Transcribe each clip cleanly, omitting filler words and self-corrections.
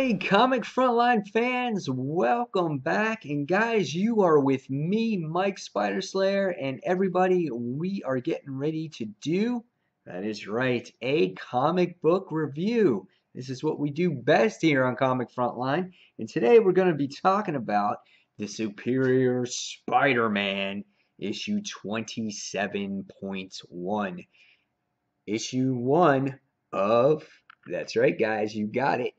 Hey, Comic Frontline fans, welcome back. And guys, you are with me, Mike Spider Slayer, and everybody, we are getting ready to do, that is right, a comic book review. This is what we do best here on Comic Frontline. And today we're going to be talking about the Superior Spider-Man issue 27.1. Issue 1 of, that's right, guys, you got it.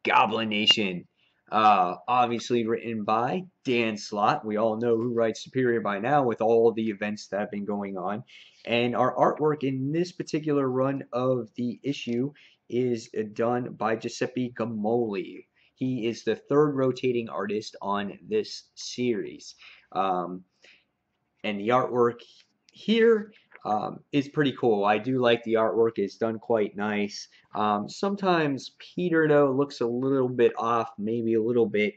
Goblin Nation. Obviously written by Dan Slott. We all know who writes Superior by now with all the events that have been going on. And our artwork in this particular run of the issue is done by Giuseppe Gamoli. He is the third rotating artist on this series. And the artwork here is pretty cool. I do like the artwork. It's done quite nice. Sometimes Peter, though, looks a little bit off, maybe a little bit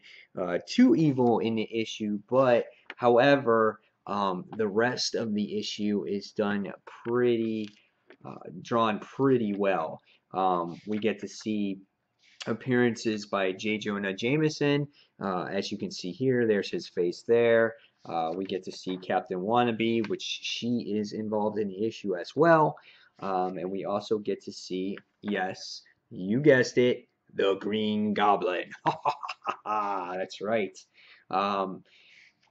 too evil in the issue. But, however, the rest of the issue is done pretty, drawn pretty well. We get to see appearances by J. Jonah Jameson. As you can see here, there's his face there. We get to see Captain Wannabe, which she is involved in the issue as well. And we also get to see, yes, you guessed it, the Green Goblin. That's right.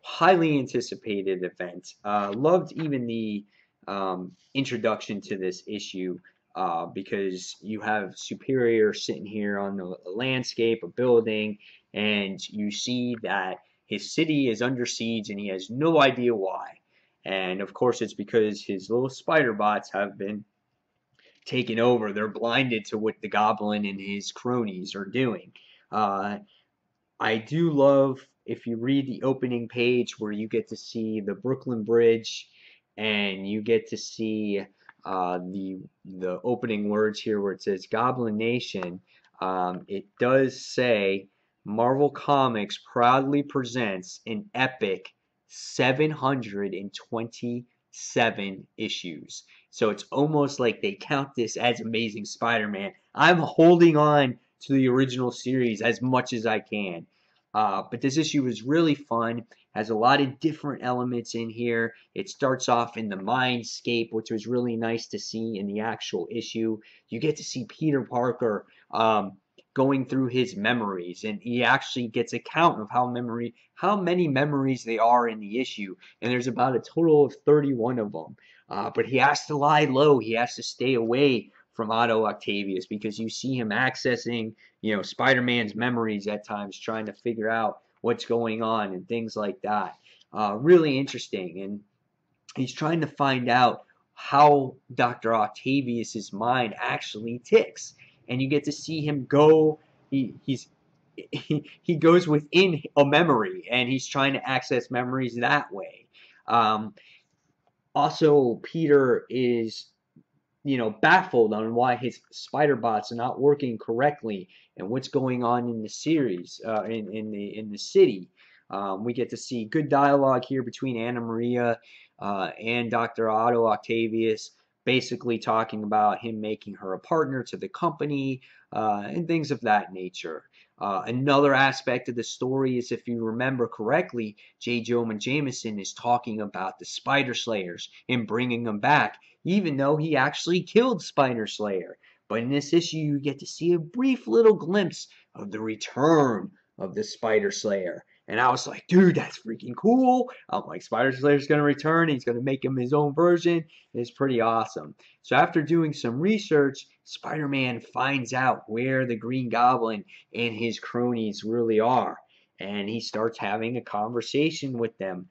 Highly anticipated event. Loved even the introduction to this issue. Because you have Superior sitting here on a landscape, a building, and you see that his city is under siege and he has no idea why. And of course it's because his little spider bots have been taken over. They're blinded to what the Goblin and his cronies are doing. I do love, if you read the opening page where you get to see the Brooklyn Bridge and you get to see the opening words here where it says Goblin Nation, it does say Marvel Comics proudly presents an epic 727 issues. So it's almost like they count this as Amazing Spider-Man. I'm holding on to the original series as much as I can. But this issue is really fun, has a lot of different elements in here. It starts off in the mindscape, which was really nice to see in the actual issue. You get to see Peter Parker going through his memories, and he actually gets a count of how many memories they are in the issue, and there's about a total of 31 of them. But he has to lie low. He has to stay away from Otto Octavius because you see him accessing, Spider-Man's memories at times, trying to figure out what's going on and things like that. Really interesting, and he's trying to find out how Dr. Octavius's mind actually ticks. And you get to see him go. He goes within a memory, and he's trying to access memories that way. Also, Peter is, baffled on why his spider bots are not working correctly and what's going on in the series, in the city. We get to see good dialogue here between Anna Maria and Dr. Otto Octavius, basically talking about him making her a partner to the company and things of that nature. Another aspect of the story is, if you remember correctly, J. Jonah Jameson is talking about the Spider Slayers and bringing them back, even though he actually killed Spider Slayer. But in this issue, you get to see a brief little glimpse of the return of the Spider Slayer. And I was like, dude, that's freaking cool. I'm like, Spider Slayer's going to return. He's going to make him his own version. It's pretty awesome. So after doing some research, Spider-Man finds out where the Green Goblin and his cronies really are. And he starts having a conversation with them,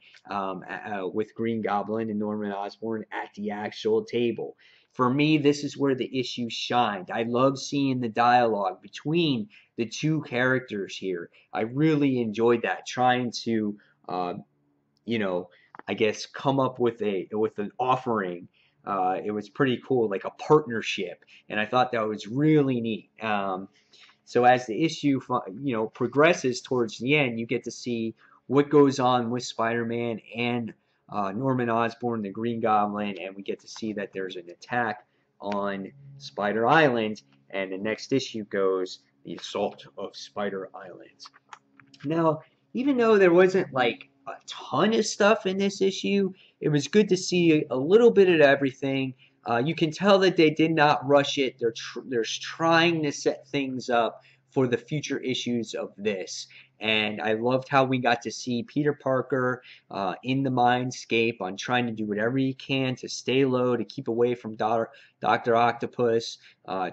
with Green Goblin and Norman Osborn at the actual table. For me, this is where the issue shined. I love seeing the dialogue between the two characters here. I really enjoyed that, trying to, I guess, come up with an offering. It was pretty cool, like a partnership, and I thought that was really neat. So as the issue, progresses towards the end, you get to see what goes on with Spider-Man and Norman Osborn, the Green Goblin, and we get to see that there's an attack on Spider Island, and the next issue goes The Assault of Spider Islands. Now, even though there wasn't like a ton of stuff in this issue, it was good to see a little bit of everything. You can tell that they did not rush it. They're trying to set things up for the future issues of this. And I loved how we got to see Peter Parker in the mindscape on trying to do whatever he can to stay low, to keep away from Dr. Octopus,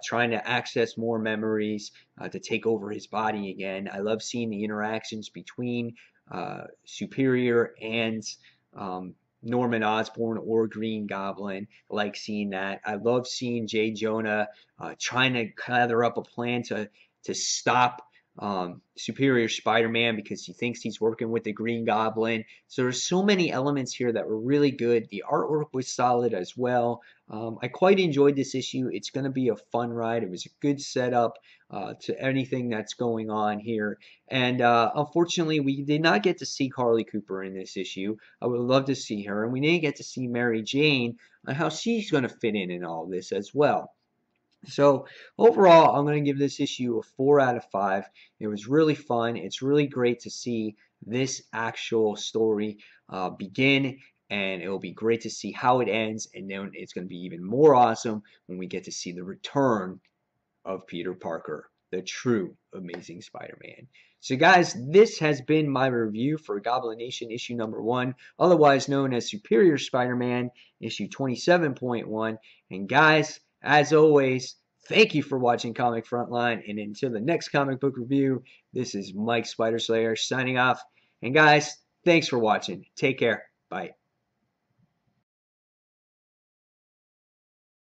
trying to access more memories, to take over his body again. I love seeing the interactions between Superior and Norman Osborn or Green Goblin. I like seeing that. I love seeing J. Jonah trying to gather up a plan to stop Superior Spider-Man because he thinks he's working with the Green Goblin. So there's so many elements here that were really good. The artwork was solid as well. I quite enjoyed this issue. It's going to be a fun ride. It was a good setup to anything that's going on here. And unfortunately, we did not get to see Carly Cooper in this issue. I would love to see her. And we didn't get to see Mary Jane and how she's going to fit in all this as well. So overall, I'm going to give this issue a 4 out of 5. It was really fun. It's really great to see this actual story begin, and it will be great to see how it ends, and then it's going to be even more awesome when we get to see the return of Peter Parker, the true Amazing Spider-Man. So guys, this has been my review for Goblin Nation issue number 1, otherwise known as Superior Spider-Man issue 27.1. And guys, as always, thank you for watching Comic Frontline, and until the next comic book review, this is Mike Spider Slayer signing off. And guys, thanks for watching. Take care. Bye.